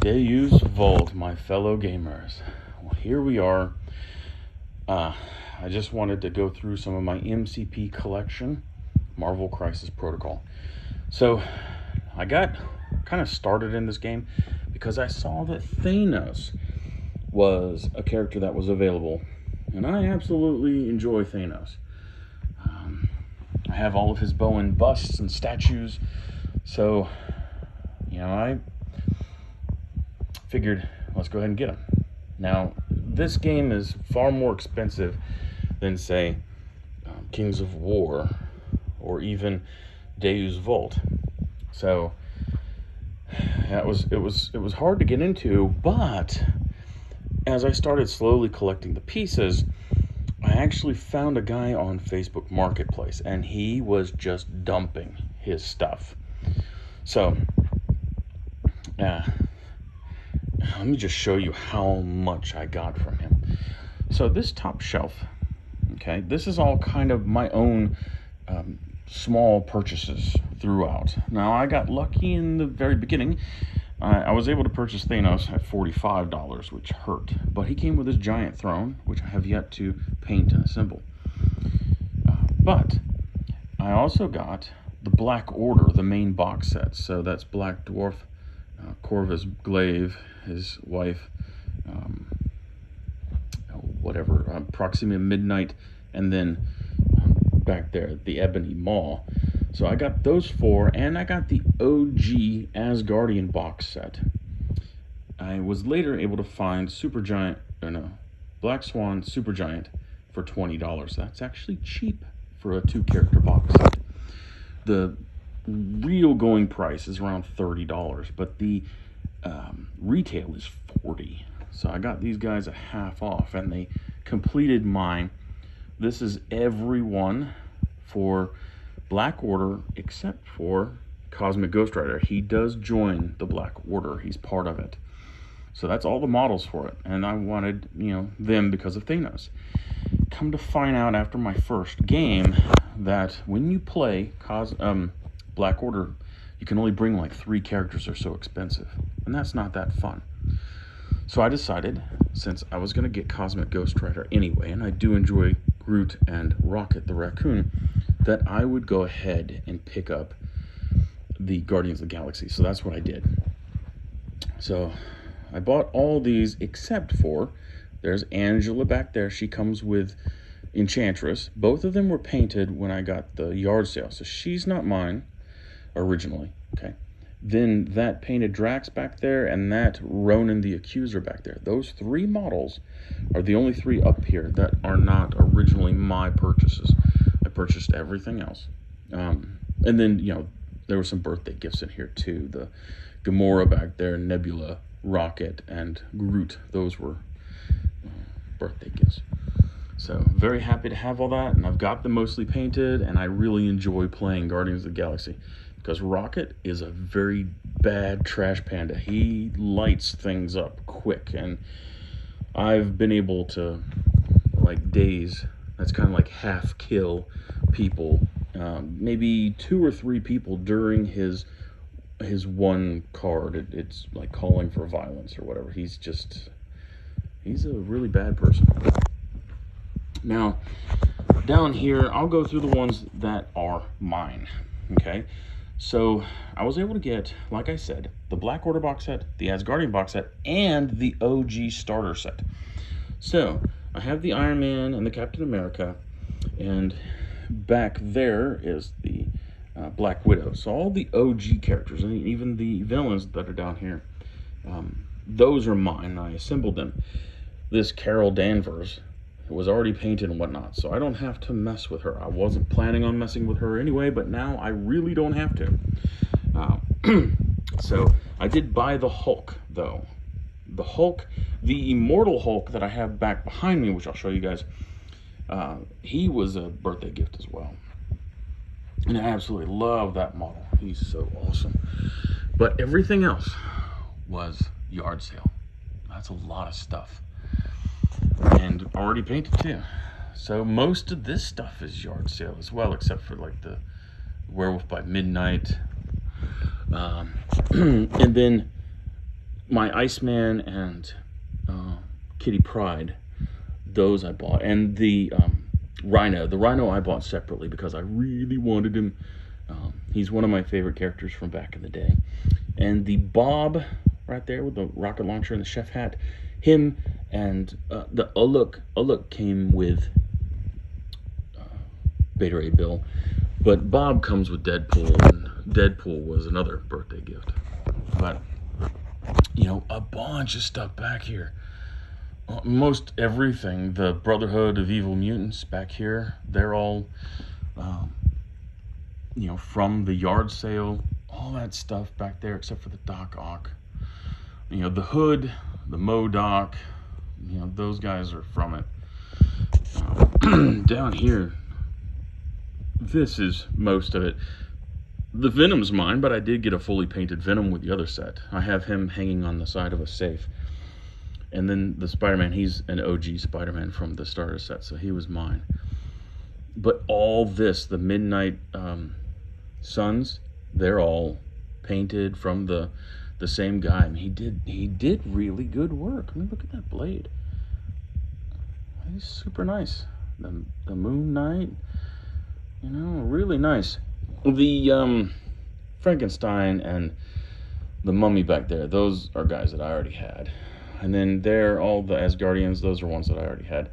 Deus Vult, my fellow gamers. Well, here we are. I just wanted to go through some of my MCP collection, Marvel Crisis Protocol. So, I got kind of started in this game because I saw that Thanos was a character that was available, and I absolutely enjoy Thanos. I have all of his Bowen busts and statues, so, I figured, let's go ahead and get him. Now, this game is far more expensive than, say, Kings of War or even Deus Vult. So it was hard to get into, but as I started slowly collecting the pieces, I actually found a guy on Facebook Marketplace, and he was just dumping his stuff. So, let me just show you how much I got from him. So this top shelf, okay, this is all kind of my own small purchases throughout. Now, I got lucky in the very beginning. I was able to purchase Thanos at $45, which hurt. But he came with his giant throne, which I have yet to paint and assemble. But I also got the Black Order, the main box set. So that's Black Dwarf, Corvus Glaive, his wife, Proxima Midnight, and then back there, the Ebony Maw. So I got those four, and I got the OG Asgardian box set. I was later able to find Black Swan Supergiant for $20. That's actually cheap for a 2-character box set. The real going price is around $30, but the retail is $40. So I got these guys a half off, and they completed mine. This is everyone for Black Order except for Cosmic Ghost Rider. He does join the Black Order. He's part of it. So that's all the models for it. And I wanted, them because of Thanos. Come to find out after my first game that when you play Black Order, you can only bring like 3 characters. They're so expensive. And that's not that fun. So I decided, since I was going to get Cosmic Ghost Rider anyway, and I do enjoy Groot and Rocket the Raccoon, that I would go ahead and pick up the Guardians of the Galaxy. So that's what I did. So I bought all these except for, there's Angela back there. She comes with Enchantress. Both of them were painted when I got the yard sale. So she's not mine originally, okay? Then that painted Drax back there, and that Ronan the Accuser back there. Those 3 models are the only 3 up here that are not originally my purchases. I purchased everything else. And then, there were some birthday gifts in here too. The Gamora back there, Nebula, Rocket, and Groot. Those were birthday gifts. So very happy to have all that, and I've got them mostly painted, and I really enjoy playing Guardians of the Galaxy. Because Rocket is a very bad trash panda. He lights things up quick, and I've been able to, days, that's kind of like half kill people, maybe 2 or 3 people during his one card. It's like calling for violence or whatever. He's a really bad person. Now, down here, I'll go through the ones that are mine, okay? So I was able to get, like I said, the Black Order box set, the Asgardian box set, and the OG starter set. So I have the Iron Man and the Captain America, and back there is the Black Widow. So all the OG characters, and even the villains that are down here, those are mine. I assembled them. This Carol Danvers was already painted and whatnot, so I don't have to mess with her. I wasn't planning on messing with her anyway, but now I really don't have to. So I did buy the Hulk, though. The Hulk, the Immortal Hulk that I have back behind me, which I'll show you guys, he was a birthday gift as well. And I absolutely love that model. He's so awesome. But everything else was yard sale. That's a lot of stuff. And already painted too. So most of this stuff is yard sale as well, except for like the Werewolf by Midnight. And then my Iceman and Kitty Pryde, those I bought. And the Rhino. The Rhino I bought separately because I really wanted him. He's one of my favorite characters from back in the day. And the Bob right there with the rocket launcher and the chef hat, him and the Uluk came with Beta Ray Bill, but Bob comes with Deadpool, and Deadpool was another birthday gift. But you know, a bunch of stuff back here. Most everything, the Brotherhood of Evil Mutants back here, they're all you know, from the yard sale, all that stuff back there except for the Doc Ock. You know, the Hood, the MODOK, you know, those guys are from it. Down here, this is most of it. The Venom's mine, but I did get a fully painted Venom with the other set. I have him hanging on the side of a safe. And then the Spider-Man, he's an OG Spider-Man from the starter set, so he was mine. But all this, the Midnight Suns, they're all painted from the same guy. I mean, he did really good work. I mean, look at that blade. He's super nice. The Moon Knight, you know, really nice. The Frankenstein and the Mummy back there, those are guys that I already had. And then there, all the Asgardians, those are ones that I already had.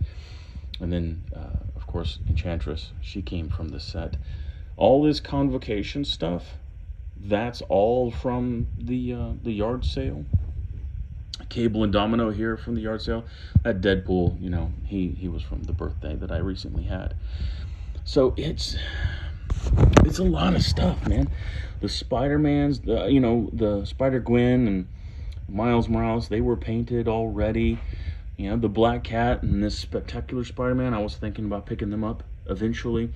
And then, of course, Enchantress, she came from the set. All this Convocation stuff, that's all from the yard sale. Cable and Domino here from the yard sale. That Deadpool, you know, he was from the birthday that I recently had. So it's a lot of stuff, man. The Spider-Mans, you know, the Spider-Gwen and Miles Morales, they were painted already. You know, the Black Cat and this Spectacular Spider-Man, I was thinking about picking them up eventually.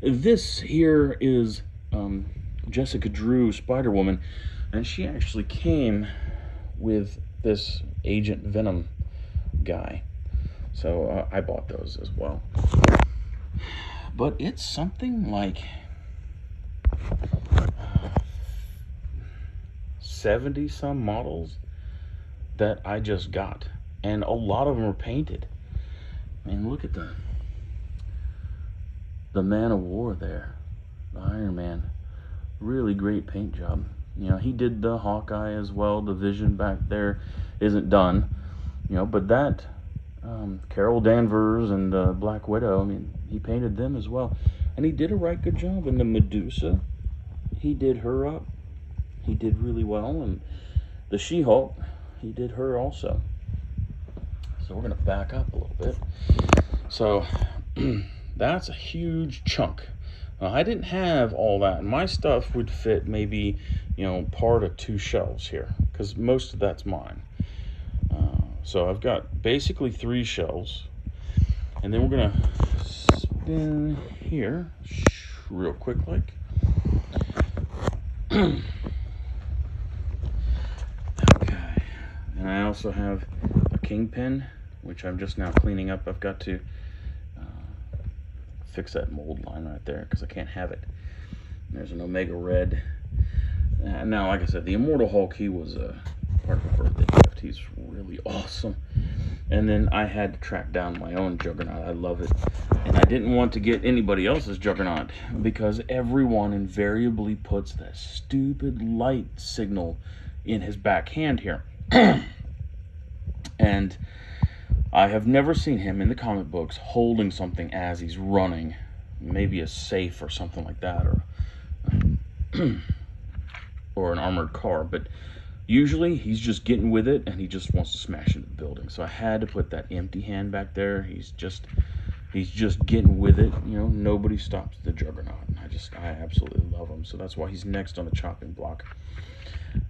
This here is Jessica Drew, Spider-Woman, and she actually came with this Agent Venom guy. So I bought those as well. But it's something like 70 some models that I just got, and a lot of them are painted. I mean, look at the Man of War there, the Iron Man. Really great paint job. You know, he did the Hawkeye as well. The Vision back there isn't done, you know, but that Carol Danvers and Black Widow, I mean, he painted them as well, and he did a right good job. And the Medusa, he did her up. He did really well. And the She-Hulk, he did her also. So we're going to back up a little bit. So that's a huge chunk. I didn't have all that. My stuff would fit maybe, you know, part of 2 shelves here, because most of that's mine. So I've got basically 3 shelves. And then we're going to spin here real quick like. Okay. And I also have a Kingpin, which I'm just now cleaning up. I've got to fix that mold line right there because I can't have it. There's an Omega Red. Now, like I said, the Immortal Hulk, he was part of a birthday gift. He's really awesome. And then I had to track down my own Juggernaut. I love it. And I didn't want to get anybody else's Juggernaut because everyone invariably puts that stupid light signal in his back hand here. And I have never seen him in the comic books holding something as he's running. Maybe a safe or something like that, or an armored car. But usually he's just getting with it and he just wants to smash into the building. So I had to put that empty hand back there. He's just getting with it. You know, nobody stops the Juggernaut. I absolutely love him. So that's why he's next on the chopping block.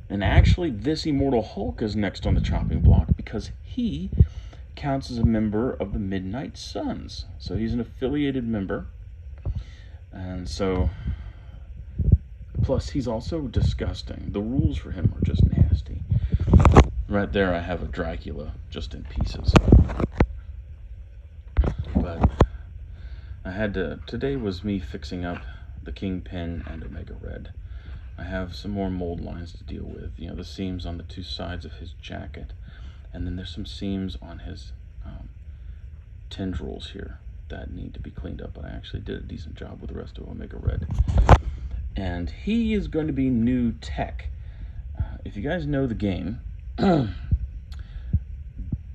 And actually, this Immortal Hulk is next on the chopping block because he counts as a member of the Midnight Suns. So he's an affiliated member. And so, plus he's also disgusting. The rules for him are just nasty. Right there I have a Dracula just in pieces. But I had to, today was me fixing up the Kingpin and Omega Red. I have some more mold lines to deal with. You know, the seams on the two sides of his jacket, and then there's some seams on his tendrils here that need to be cleaned up, but I actually did a decent job with the rest of Omega Red. And he is going to be new tech. If you guys know the game, you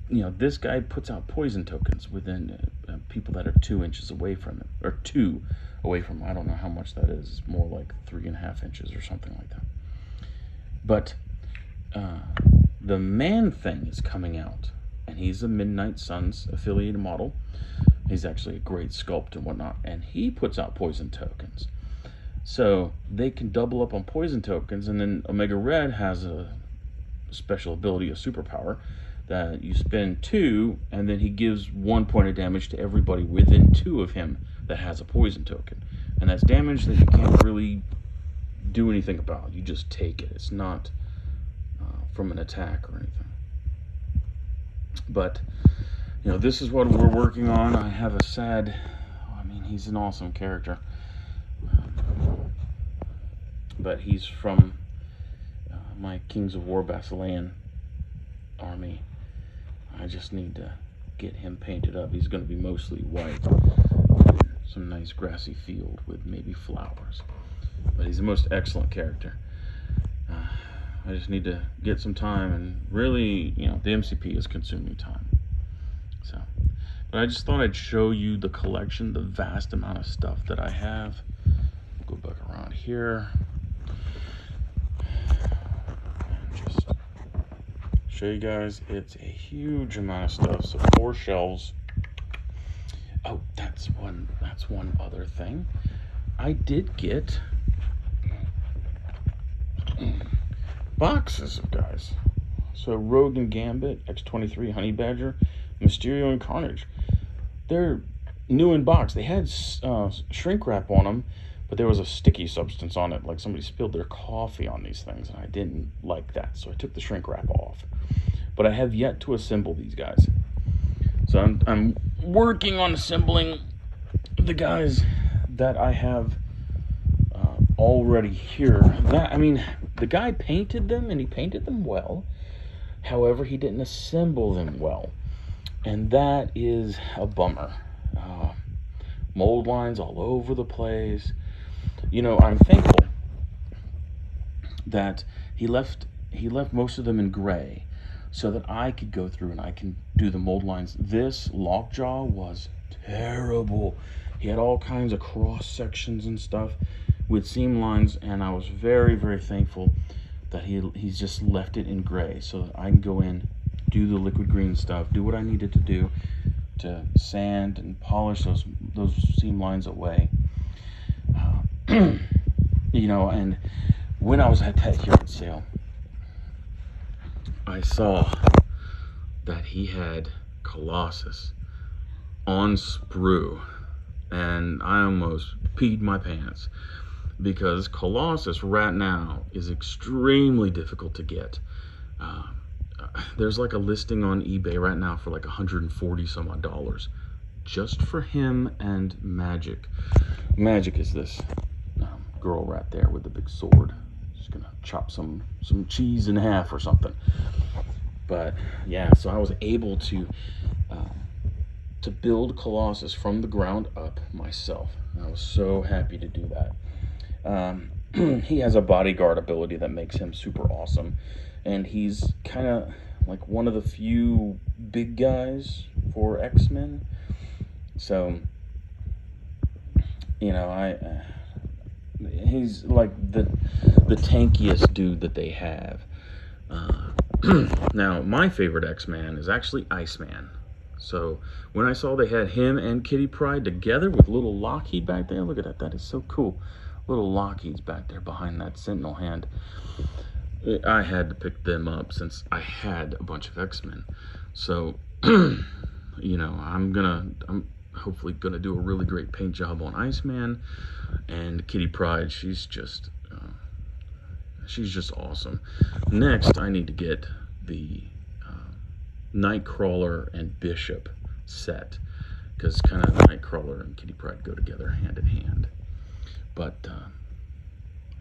know, this guy puts out poison tokens within people that are 2 inches away from him, or 2 away from him. I don't know how much that is. It's more like 3.5 inches or something like that. But the Man-Thing is coming out, and he's a Midnight Suns affiliated model. He's actually a great sculpt and whatnot, and he puts out poison tokens. So they can double up on poison tokens, and then Omega Red has a special ability, a superpower, that you spend 2, and then he gives 1 point of damage to everybody within 2 of him that has a poison token. And that's damage that you can't really do anything about. You just take it. It's not from an attack or anything. But, you know, this is what we're working on. I have a sad, I mean, he's an awesome character. But he's from my Kings of War Basilean army. I just need to get him painted up. He's going to be mostly white. Some nice grassy field with maybe flowers. But he's the most excellent character. I just need to get some time, and really, you know, the MCP is consuming time. So, but I just thought I'd show you the collection, the vast amount of stuff that I have. We'll go back around here. And just show you guys, it's a huge amount of stuff. So 4 shelves. Oh, that's one other thing. I did get boxes of guys. So Rogue and Gambit, X-23, Honey Badger, Mysterio, and Carnage. They're new in box. They had shrink wrap on them, but there was a sticky substance on it, like somebody spilled their coffee on these things, and I didn't like that, so I took the shrink wrap off. But I have yet to assemble these guys. So I'm working on assembling the guys that I have already here. That, I mean, the guy painted them, and he painted them well. However, he didn't assemble them well, and that is a bummer. Mold lines all over the place. You know, I'm thankful that he left most of them in gray, so that I could go through and I can do the mold lines. This Lockjaw was terrible. He had all kinds of cross sections and stuff with seam lines, and I was very, very thankful that he's just left it in gray, so that I can go in, do the liquid green stuff, do what I needed to do to sand and polish those seam lines away. You know, and when I was at that yard sale, I saw that he had Colossus on sprue, and I almost peed my pants, because Colossus right now is extremely difficult to get. There's like a listing on eBay right now for like $140 some odd just for him and Magic. Magic is this girl right there with the big sword. She's gonna chop some cheese in half or something. But yeah, so I was able to build Colossus from the ground up myself. I was so happy to do that. He has a bodyguard ability that makes him super awesome, and he's kind of like one of the few big guys for X-Men. So, you know, he's like the tankiest dude that they have. Now, my favorite X-Man is actually Iceman. So when I saw they had him and Kitty Pryde together with little Lockheed back there, look at that, that is so cool. Little Lockheed's back there behind that Sentinel hand. I had to pick them up since I had a bunch of X-Men. So, you know, I'm hopefully gonna do a really great paint job on Iceman. And Kitty Pryde, she's just awesome. Next, I need to get the Nightcrawler and Bishop set, because kind of Nightcrawler and Kitty Pryde go together hand in hand. But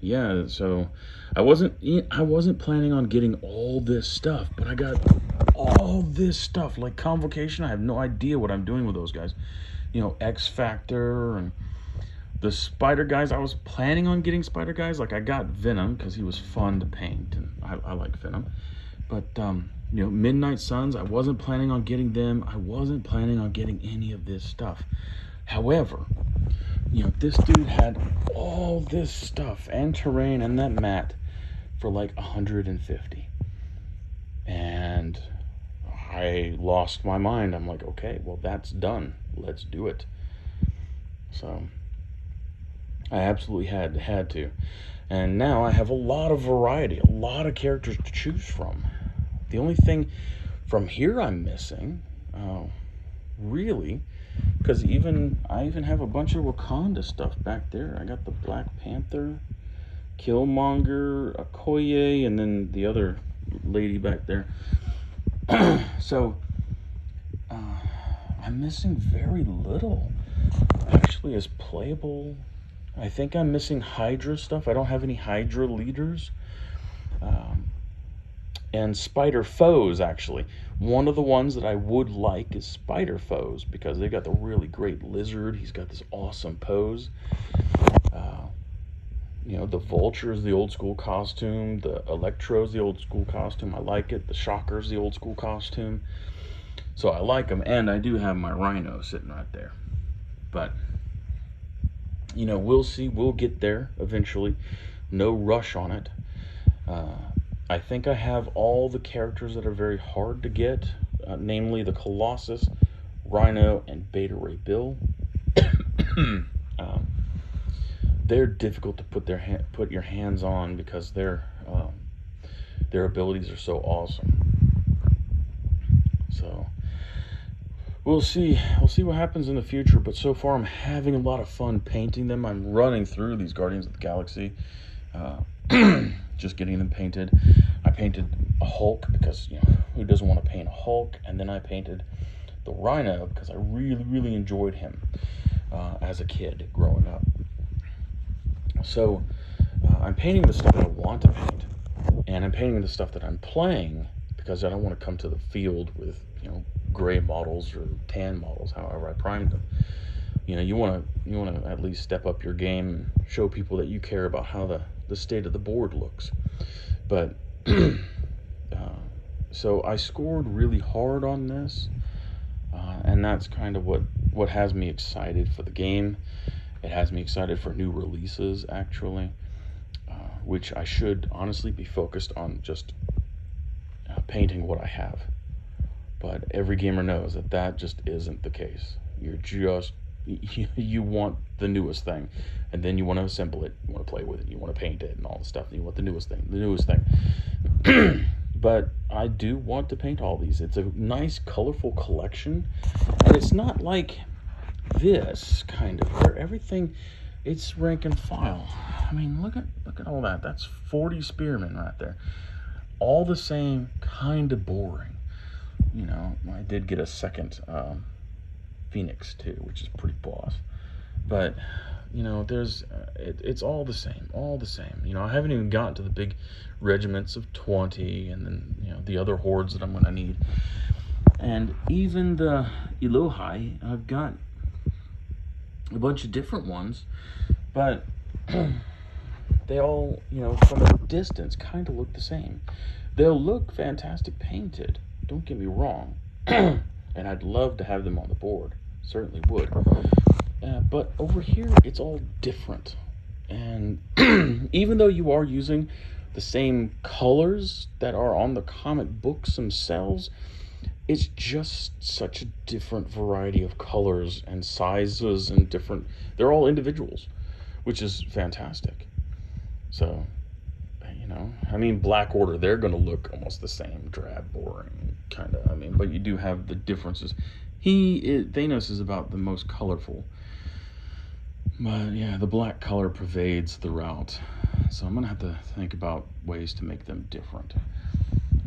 yeah, so I wasn't planning on getting all this stuff, but I got all this stuff like Convocation. I have no idea what I'm doing with those guys. X Factor and the Spider guys. I was planning on getting Spider guys. Like I got Venom because he was fun to paint, and I like Venom. But Midnight Suns. I wasn't planning on getting them. I wasn't planning on getting any of this stuff. However, this dude had all this stuff and terrain and that mat for like 150, and I lost my mind. I'm like, okay, well that's done. Let's do it. So I absolutely had to, and now I have a lot of variety, a lot of characters to choose from. The only thing from here I'm missing, really, because I even have a bunch of Wakanda stuff back there. I got the Black Panther, Killmonger, Okoye, and then the other lady back there. So I'm missing very little actually as playable. I think I'm missing Hydra stuff. I don't have any Hydra leaders. And Spider Foes, actually. One of the ones that I would like is Spider Foes, because they've got the really great lizard. He's got this awesome pose. The Vulture is the old school costume. The Electro's the old school costume. I like it. The Shocker's the old school costume. So I like them. And I do have my Rhino sitting right there. But, we'll see. We'll get there eventually. No rush on it. I think I have all the characters that are very hard to get, namely the Colossus, Rhino, and Beta Ray Bill. They're difficult to put your hands on because their abilities are so awesome. So we'll see. We'll see what happens in the future. But so far, I'm having a lot of fun painting them. I'm running through these Guardians of the Galaxy. Just getting them painted. I painted a Hulk because, who doesn't want to paint a Hulk? And then I painted the Rhino because I really, really enjoyed him as a kid growing up. So I'm painting the stuff that I want to paint, and I'm painting the stuff that I'm playing because I don't want to come to the field with, gray models or tan models, however I primed them. You want to at least step up your game and show people that you care about how the state of the board looks. But so I scored really hard on this, and that's kind of what has me excited for the game. It has me excited for new releases, actually, which I should honestly be focused on just painting what I have. But every gamer knows that just isn't the case. You want the newest thing, and then you want to assemble it, you want to play with it, you want to paint it and all the stuff, and you want the newest thing. But I do want to paint all these. It's a nice, colorful collection, and it's not like this kind of where everything, it's rank and file. I mean, look at all that. That's 40 spearmen right there, all the same, kind of boring. I did get a second Phoenix too, which is pretty boss. But there's it's all the same, I haven't even gotten to the big regiments of 20, and then the other hordes that I'm gonna need, and even the Elohi. I've got a bunch of different ones, but they all, from a distance, kind of look the same. They'll look fantastic painted, don't get me wrong, and I'd love to have them on the board, certainly would. But over here, it's all different. And even though you are using the same colors that are on the comic books themselves, it's just such a different variety of colors and sizes and different. They're all individuals, which is fantastic. So, Black Order, they're going to look almost the same, drab, boring, kind of. But you do have the differences. Thanos is about the most colorful. But yeah, the black color pervades throughout. So I'm going to have to think about ways to make them different.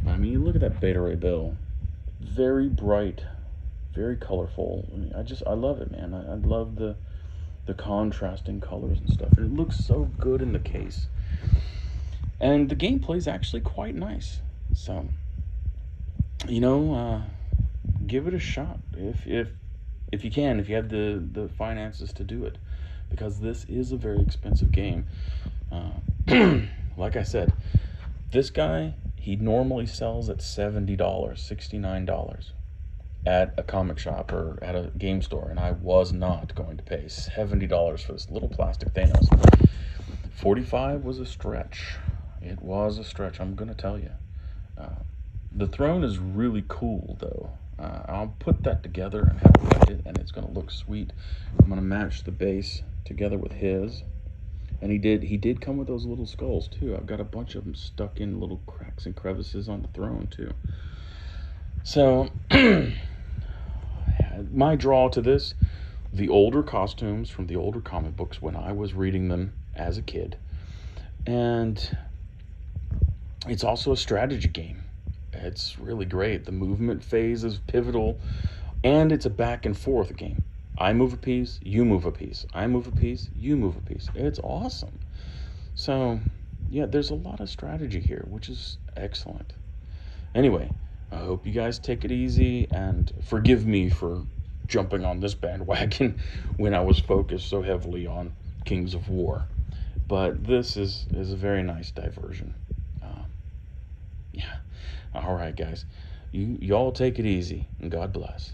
But you look at that Beta Ray Bill. Very bright, very colorful. I love it, man. I love the contrasting colors and stuff. And it looks so good in the case. And the gameplay is actually quite nice. So, give it a shot if you can, if you have the finances to do it, because this is a very expensive game. Like I said, this guy, he normally sells at $70, $69 at a comic shop or at a game store, and I was not going to pay $70 for this little plastic Thanos. 45 was a stretch. It was a stretch, I'm gonna tell you. Uh, the throne is really cool, though. I'll put that together and have it light it, and it's gonna look sweet. I'm gonna match the base together with his, and he did come with those little skulls too. I've got a bunch of them stuck in little cracks and crevices on the throne too. So my draw to this, the older costumes from the older comic books when I was reading them as a kid, and it's also a strategy game. It's really great. The movement phase is pivotal, and it's a back and forth game. I move a piece, you move a piece. I move a piece, you move a piece. It's awesome. So, yeah, there's a lot of strategy here, which is excellent. Anyway, I hope you guys take it easy, and forgive me for jumping on this bandwagon when I was focused so heavily on Kings of War. But this is a very nice diversion. Yeah. All right, guys. Y'all take it easy, and God bless.